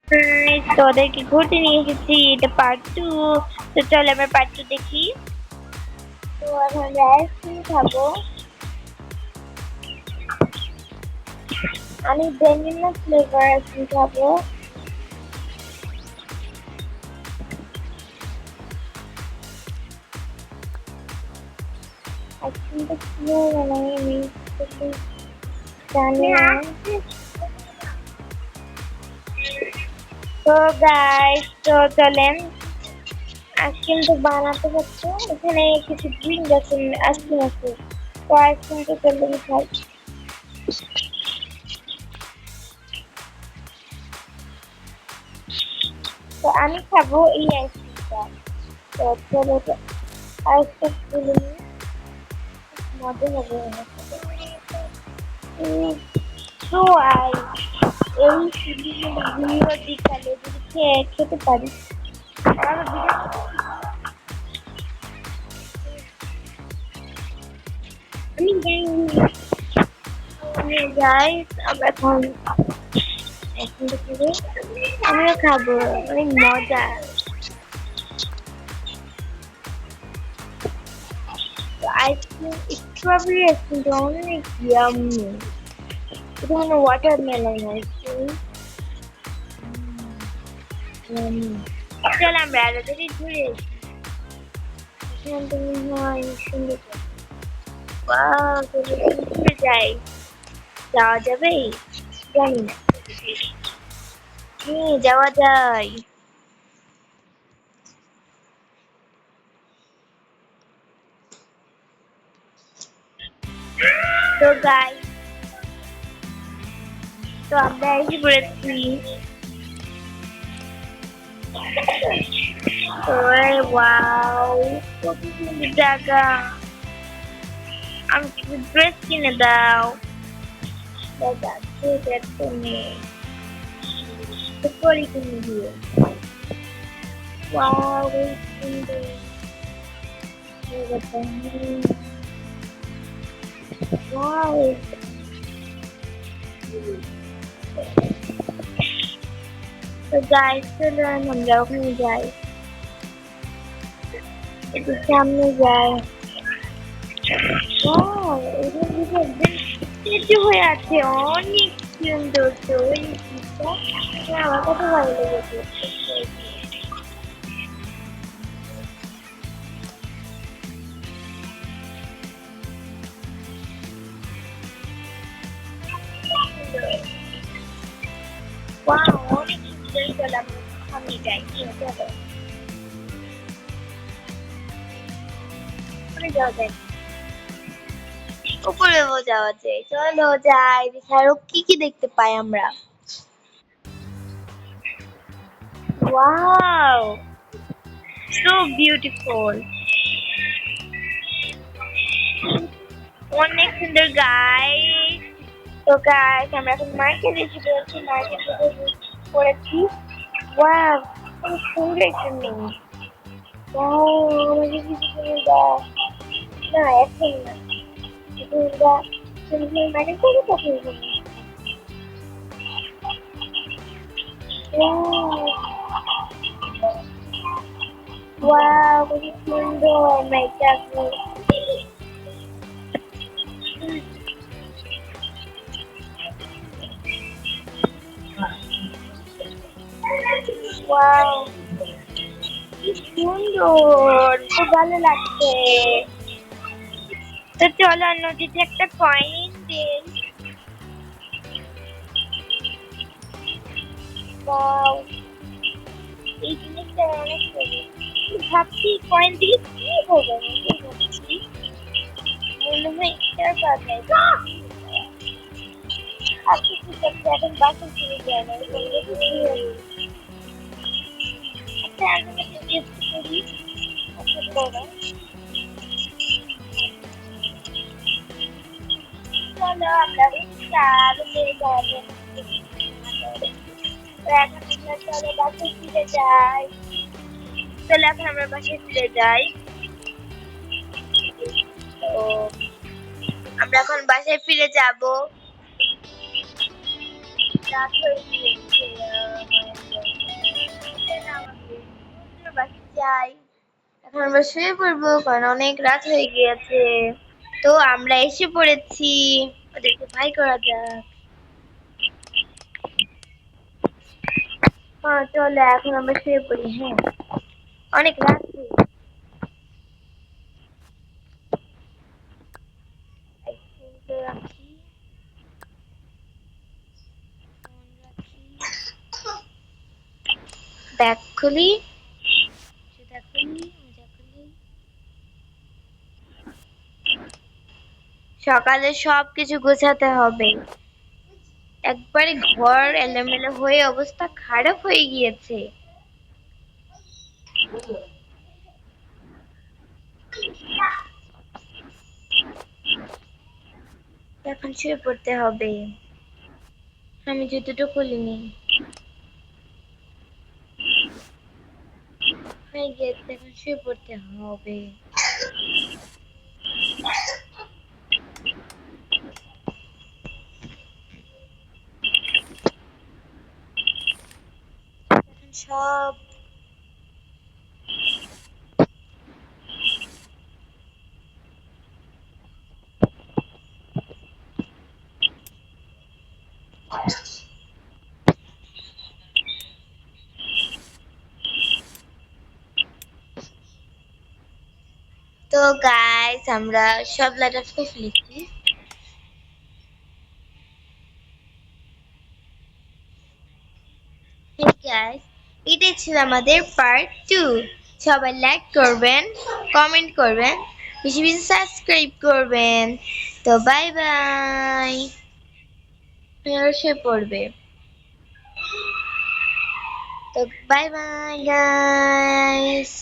তো ওদেরকে ঘুরতে নিয়ে এসেছি, এটা পার্ট টু। তো চলো আমরা পার্ট টু দেখি। তো এখন আমরা আইসক্রিম খাবো। আমি ভ্যানিলা ফ্লেভার আইসক্রিম খাবো। আইসক্রিমটা কি বানাই আমি কিছু জানি না। তো গাইস, তো চলেন আইসক্রিম তো বানাতে হচ্ছে। এখানে কিছু ড্রিঙ্ক আছে, আইসক্রিম আছে। তো আইসক্রিমটা চলবে খাই। তো আমি খাবো এই আইসক্রিমটা। তো চলো আইসক্রিম তুলে নিই, মজা হবে অনেক। তো আই এই ভিডিও বিকালে যদি খেতে পারি। আর আমি গাইস, আমরা এখন থেকে আমিও খাবো, অনেক মজা। আইসক্রিম স্ট্রবেরি আইসক্রিমটা অনেক ইয়াম্মি। এটা মানে ওয়াটারমেলন আইসক্রিম। চল আমরা আরো যদি ঘুরে আসি। এখান থেকে হয় সুন্দর। ওয়াও, ঘুরে যাই। যাওয়া যাবে? জানি না। যাওয়া যায়। তো গাই, তো আমরা এসে পড়েছি। ওয়াও, কত সুন্দর জায়গা। আমি কিছু ড্রেস কিনে দাও। যাচ্ছে দেখতে নেই, তো করি কিনে দিয়ে। ওয়াও, সুন্দর। ওয়াও, তো গাইস চলো আমরা ওখানে যাই, একটু সামনে যাই। ওয়াও, এখানে দিকে একদম স্ট্যাচু হয়ে আছে, অনেক সুন্দর। তো ওই জিনিসটা আমার কত ভালো লেগেছে। ওয়াও, অনেক সুন্দর। চলো আমরা সামনে যাই। চলো ওখানে যাওয়া যায়, উপরেও যাওয়া যায়। চলো যাই, দেখি আরো কি কি দেখতে পাই আমরা। Wow, so beautiful. অনেক সুন্দর গাইস। তো গাইস, আমরা এখন মার্কেটে এসে পড়েছি। মার্কেটে পড়েছি। ওয়াও, অনেক সুন্দর একটা মেয়ে। ওয়াও, আমাকে কিছু কিনে দাও। না, এখন না। তুমি মানে করে কখন কিনে? ওয়াও, খুবই সুন্দর মেকআপ। ওয়াও, কি সুন্দর, খুব ভালো লাগছে। তো চলো নদীতে একটা কয়েন দিন। ওয়াও, এই জিনিসটা অনেক সুন্দর। ভাবছি কয়েন দিলে কি হবে, আমি এটাই ভাবছি। মনে হয় এটার পাবে। আচ্ছা ঠিক আছে, এখন বাসে ফিরে যায় না। আচ্ছা, আমি একটা টেস্ট করি। আচ্ছা করো। চলো আমরা রিক্সা আরো বেড়ে যাওয়া। তো এখন আমরা চলো বাসে ফিরে যাই। চলো এখন আমরা বাসে ফিরে যাই। তো আমরা এখন বাসায় ফিরে যাব। রাত হয়ে গিয়েছে। যাই। এখন আমরা শুয়ে পড়বো কারণ অনেক রাত হয়ে গিয়েছে। তো আমরা এসে পড়েছি, ওদেরকে বাই করা যাক। হ্যাঁ চলো এখন আমরা শুয়ে পড়ি। হ্যাঁ অনেক রাত হয়ে গেছে। এই ফুলটা রাখি, ফোন রাখি, ব্যাগ খুলি, জুতা খুলি, মোজা খুলি। সকালে সবকিছু গোছাতে হবে, একবারে ঘর এলোমেলো হয়ে অবস্থা খারাপ হয়ে গিয়েছে। এখন শুয়ে পড়তে হবে। আমি জুতোটা খুলিনি, হয়ে গিয়েছে, এখন শুয়ে পড়তে হবে। এখন সব তো গাইস আমরা সব লাইট অফ করে ফেলেছি। Hey guys, এটাই ছিল আমাদের পার্ট 2। সবাই লাইক করবেন, কমেন্ট করবেন, বেশি বেশি সাবস্ক্রাইব করবেন। তো বাই বাই, শুয়ে পড়বে। তো বাই বাই গাইস।